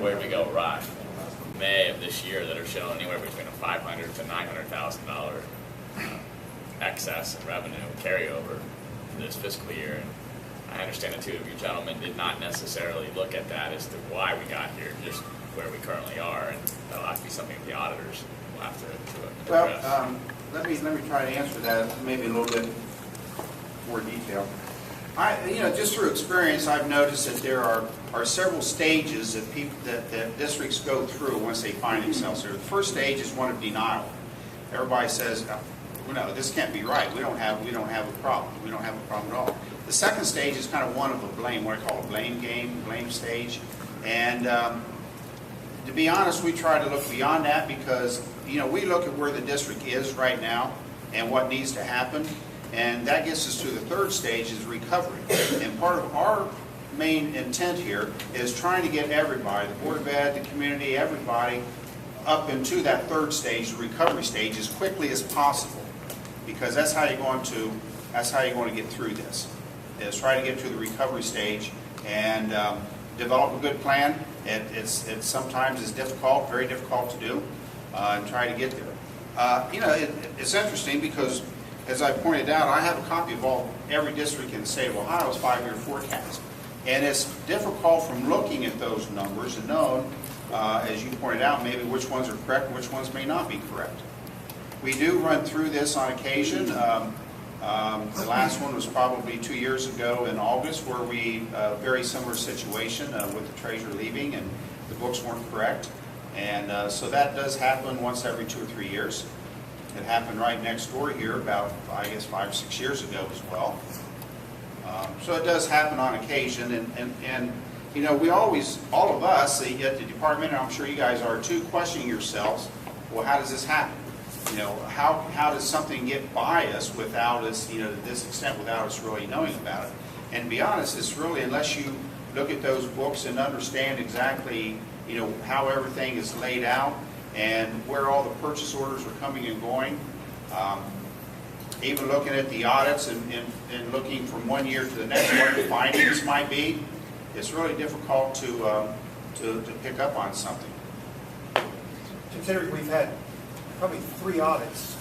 where did we go awry? May of this year that are showing anywhere between a $500,000 to $900,000 excess in revenue carryover for this fiscal year. And I understand the two of you gentlemen did not necessarily look at that as to why we got here, just where we currently are, and that'll have to be something the auditors will have to address. Well, let me try to answer that maybe a little bit more detail. Just through experience, I've noticed that there are several stages that districts go through once they find themselves here. The first stage is one of denial. Everybody says, no, this can't be right. We don't have a problem. We don't have a problem at all. The second stage is kind of one of a blame, what I call a blame game, blame stage. And to be honest, we try to look beyond that because, we look at where the district is right now and what needs to happen. And that gets us to the third stage is recovery. And part of our main intent here is trying to get everybody, the Board of Ed, the community, everybody, up into that third stage, the recovery stage, as quickly as possible. Because that's how you're going to get through this. Is try to get to the recovery stage and develop a good plan. It's sometimes is difficult, very difficult to do, and try to get there. It's interesting because, as I pointed out, I have a copy of every district in the state of Ohio's 5-year forecast. And it's difficult from looking at those numbers and knowing, as you pointed out, maybe which ones are correct and which ones may not be correct. We do run through this on occasion. The last one was probably 2 years ago in August where we, very similar situation with the treasurer leaving and the books weren't correct. And so that does happen once every 2 or 3 years. It happened right next door here about, I guess, 5 or 6 years ago as well. So it does happen on occasion, and we always, all of us at the department, and I'm sure you guys are too, questioning yourselves, well, how does this happen? How does something get by us without us, to this extent, without us really knowing about it? And to be honest, it's really, unless you look at those books and understand exactly, how everything is laid out, and where all the purchase orders are coming and going. Even looking at the audits and looking from one year to the next, what the findings might be, it's really difficult to pick up on something. Considering we've had probably 3 audits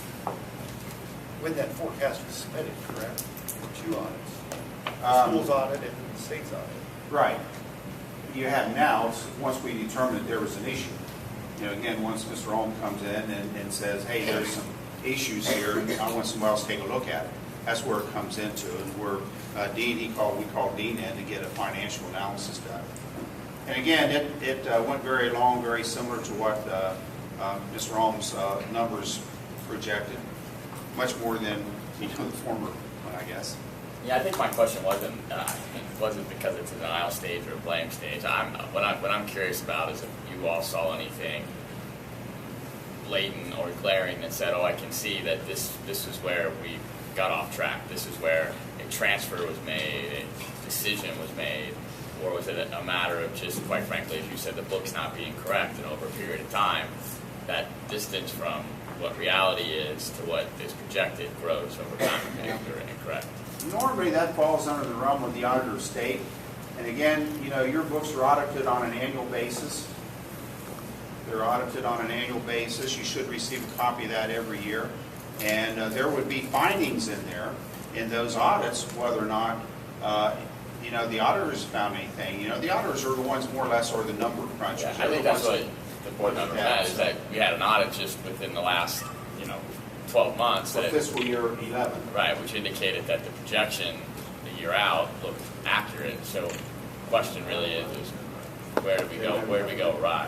when that forecast was submitted, correct? 2 audits. The school's audit and the state's audit. Right. You have now, once we determined that there was an issue. Again, once Mr. Ohm comes in and says, hey, there's some issues here, and I want somebody else to take a look at it. That's where it comes into, and where Dean, we called Dean in to get a financial analysis done. And again, it went very long, very similar to what Mr. Ohm's numbers projected, much more than the former one, I guess. Yeah, I think my question wasn't because it's a denial stage or a blame stage. What I'm curious about is if you all saw anything blatant or glaring that said, oh, I can see that this is where we got off track. This is where a transfer was made, a decision was made, or was it a matter of just, quite frankly, as you said, the book's not being correct, and over a period of time, that distance from what reality is to what is projected grows over time and being incorrect. Normally that falls under the realm of the auditor of state. And again, your books are audited on an annual basis. They're audited on an annual basis. You should receive a copy of that every year. And there would be findings in there in those audits, whether or not, the auditors found anything. The auditors are the ones more or less are the number crunchers. Yeah, I think that's what the board member had, is that we had an audit just within the last, 12 months. For fiscal year 11. Right, which indicated that the projection the year out looked accurate. So the question really is where do we go awry?